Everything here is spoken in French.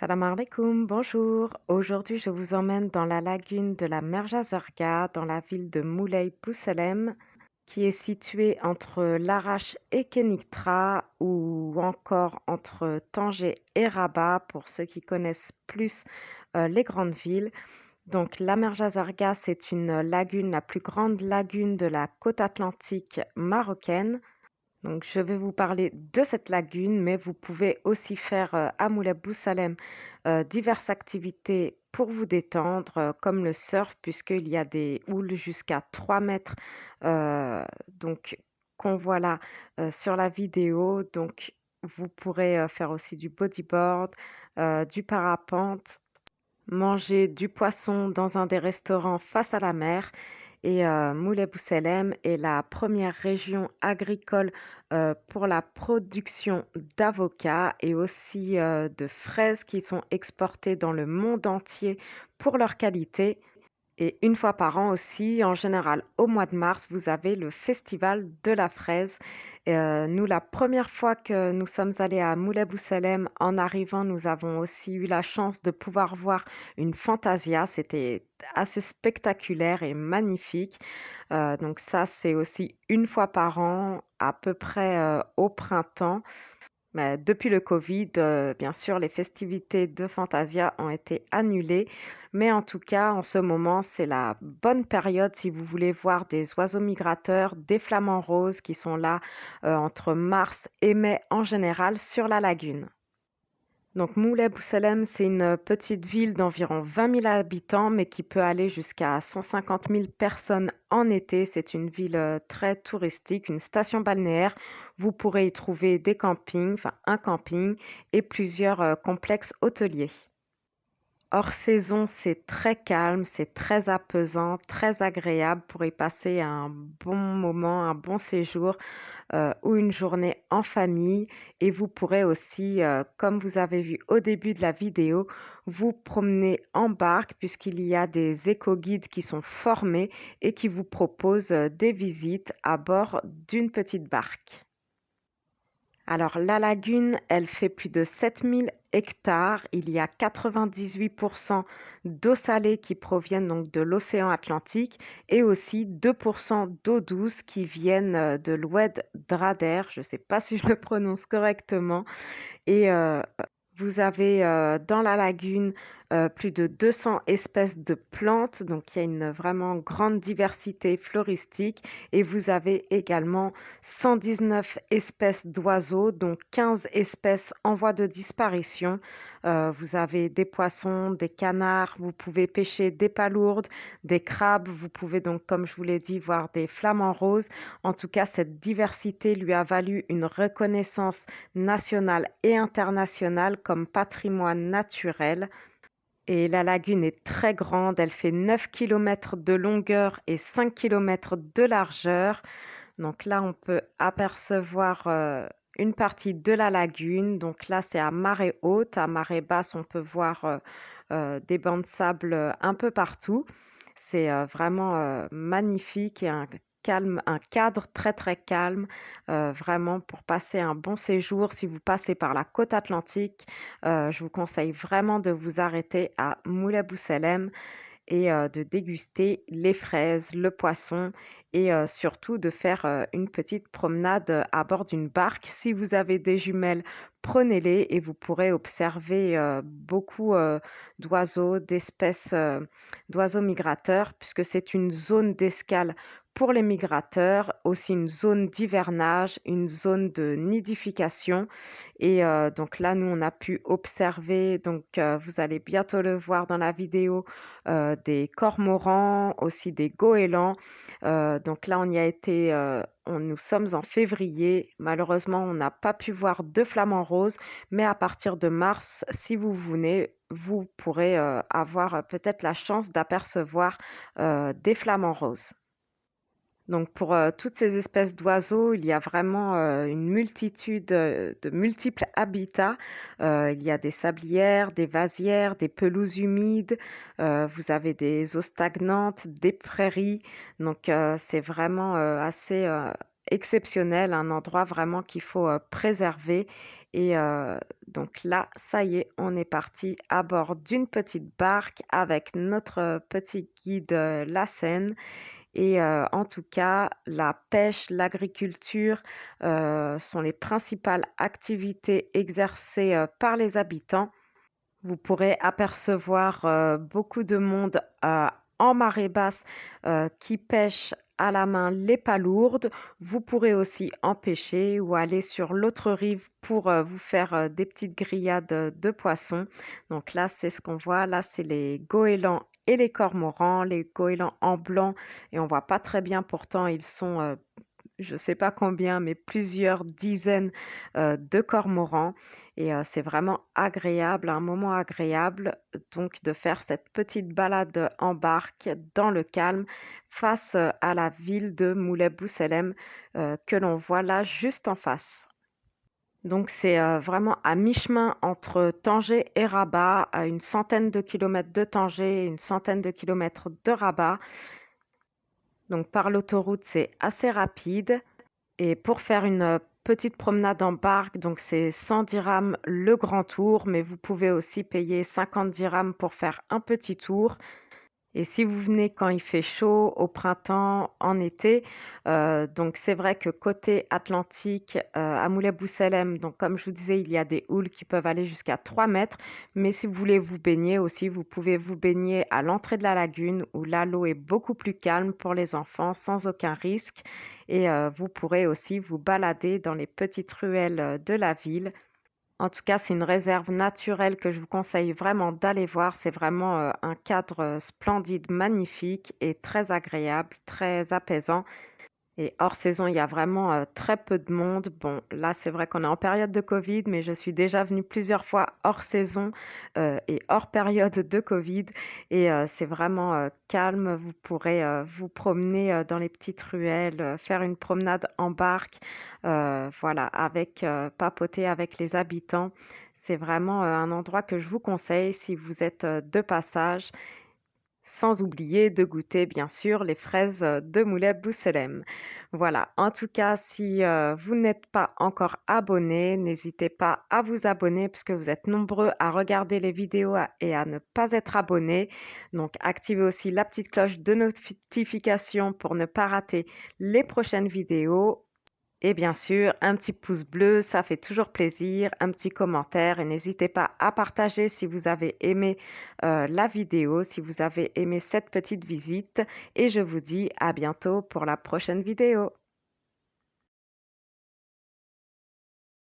Salam alaikum, bonjour. Aujourd'hui, je vous emmène dans la lagune de la Merja Zarga, dans la ville de Moulay Bouselem, qui est située entre Larache et Kenitra, ou encore entre Tanger et Rabat, pour ceux qui connaissent plus les grandes villes. Donc, la Merja Zarga, c'est une lagune, la plus grande lagune de la côte atlantique marocaine. Donc, je vais vous parler de cette lagune, mais vous pouvez aussi faire à Moulay Bousalem diverses activités pour vous détendre, comme le surf, puisqu'il y a des houles jusqu'à 3 mètres, donc qu'on voit là sur la vidéo. Donc, vous pourrez faire aussi du bodyboard, du parapente, manger du poisson dans un des restaurants face à la mer. Et Moulay Bouselem est la première région agricole pour la production d'avocats et aussi de fraises qui sont exportées dans le monde entier pour leur qualité. Et une fois par an aussi, en général au mois de mars, vous avez le festival de la fraise. Nous, la première fois que nous sommes allés à Moulay Bouselem, en arrivant, nous avons aussi eu la chance de pouvoir voir une fantasia. C'était assez spectaculaire et magnifique. Donc ça, c'est aussi une fois par an, à peu près au printemps. Mais depuis le Covid, bien sûr, les festivités de Fantasia ont été annulées. Mais en tout cas, en ce moment, c'est la bonne période si vous voulez voir des oiseaux migrateurs, des flamants roses qui sont là entre mars et mai en général sur la lagune. Donc Moulay Bouselem, c'est une petite ville d'environ 20 000 habitants, mais qui peut aller jusqu'à 150 000 personnes en été. C'est une ville très touristique, une station balnéaire. Vous pourrez y trouver des campings, enfin un camping et plusieurs complexes hôteliers. Hors saison, c'est très calme, c'est très apaisant, très agréable pour y passer un bon moment, un bon séjour ou une journée en famille. Et vous pourrez aussi, comme vous avez vu au début de la vidéo, vous promener en barque puisqu'il y a des éco-guides qui sont formés et qui vous proposent des visites à bord d'une petite barque. Alors, la lagune, elle fait plus de 7000 hectares. Il y a 98% d'eau salée qui proviennent donc de l'océan Atlantique et aussi 2% d'eau douce qui viennent de l'oued Drader. Je ne sais pas si je le prononce correctement. Et vous avez dans la lagune plus de 200 espèces de plantes, donc il y a une vraiment grande diversité floristique. Et vous avez également 119 espèces d'oiseaux, dont 15 espèces en voie de disparition. Vous avez des poissons, des canards, vous pouvez pêcher des palourdes, des crabes, vous pouvez donc, comme je vous l'ai dit, voir des flamants roses. En tout cas, cette diversité lui a valu une reconnaissance nationale et internationale comme patrimoine naturel. Et la lagune est très grande, elle fait 9 kilomètres de longueur et 5 kilomètres de largeur. Donc là, on peut apercevoir une partie de la lagune. Donc là, c'est à marée haute. À marée basse, on peut voir des bancs de sable un peu partout. C'est vraiment magnifique et un cadre très très calme, vraiment pour passer un bon séjour. Si vous passez par la côte atlantique, je vous conseille vraiment de vous arrêter à Moulay Bouselem et de déguster les fraises, le poisson et surtout de faire une petite promenade à bord d'une barque. Si vous avez des jumelles, prenez-les et vous pourrez observer beaucoup d'oiseaux, d'espèces d'oiseaux migrateurs, puisque c'est une zone d'escale pour les migrateurs, aussi une zone d'hivernage, une zone de nidification. Et donc là, nous, on a pu observer, donc vous allez bientôt le voir dans la vidéo, des cormorans, aussi des goélands. Donc là, on y a été, nous sommes en février. Malheureusement, on n'a pas pu voir de flamants roses, mais à partir de mars, si vous venez, vous pourrez avoir peut-être la chance d'apercevoir des flamants roses. Donc pour toutes ces espèces d'oiseaux, il y a vraiment une multitude de multiples habitats. Il y a des sablières, des vasières, des pelouses humides, vous avez des eaux stagnantes, des prairies. Donc c'est vraiment assez exceptionnel, un endroit vraiment qu'il faut préserver. Et donc là, ça y est, on est parti à bord d'une petite barque avec notre petit guide La Seine. Et en tout cas, la pêche, l'agriculture sont les principales activités exercées par les habitants. Vous pourrez apercevoir beaucoup de monde en marée basse qui pêche à la main les palourdes. Vous pourrez aussi en pêcher ou aller sur l'autre rive pour vous faire des petites grillades de poissons. Donc là, c'est ce qu'on voit. Là, c'est les goélands et les cormorans. Les goélands en blanc et on voit pas très bien pourtant, ils sont je sais pas combien, mais plusieurs dizaines de cormorans. Et c'est vraiment agréable, un moment agréable donc de faire cette petite balade en barque dans le calme face à la ville de Moulay-Bouselem que l'on voit là juste en face. Donc c'est vraiment à mi-chemin entre Tanger et Rabat, à une centaine de kilomètres de Tanger et une centaine de kilomètres de Rabat. Donc par l'autoroute, c'est assez rapide. Et pour faire une petite promenade en barque, donc c'est 100 dirhams le grand tour, mais vous pouvez aussi payer 50 dirhams pour faire un petit tour. Et si vous venez quand il fait chaud, au printemps, en été, donc c'est vrai que côté Atlantique, à Moulay-Bouselem, donc comme je vous disais, il y a des houles qui peuvent aller jusqu'à 3 mètres. Mais si vous voulez vous baigner aussi, vous pouvez vous baigner à l'entrée de la lagune où là, l'eau est beaucoup plus calme pour les enfants sans aucun risque. Et vous pourrez aussi vous balader dans les petites ruelles de la ville. En tout cas, c'est une réserve naturelle que je vous conseille vraiment d'aller voir. C'est vraiment un cadre splendide, magnifique et très agréable, très apaisant. Et hors saison, il y a vraiment très peu de monde. Bon, là, c'est vrai qu'on est en période de Covid, mais je suis déjà venue plusieurs fois hors saison et hors période de Covid. Et c'est vraiment calme. Vous pourrez vous promener dans les petites ruelles, faire une promenade en barque, voilà, avec papoter avec les habitants. C'est vraiment un endroit que je vous conseille si vous êtes de passage. Sans oublier de goûter bien sûr les fraises de Moulay Bouselem. Voilà, en tout cas, si vous n'êtes pas encore abonné, n'hésitez pas à vous abonner puisque vous êtes nombreux à regarder les vidéos et à ne pas être abonnés. Donc, activez aussi la petite cloche de notification pour ne pas rater les prochaines vidéos. Et bien sûr, un petit pouce bleu, ça fait toujours plaisir, un petit commentaire et n'hésitez pas à partager si vous avez aimé la vidéo, si vous avez aimé cette petite visite et je vous dis à bientôt pour la prochaine vidéo.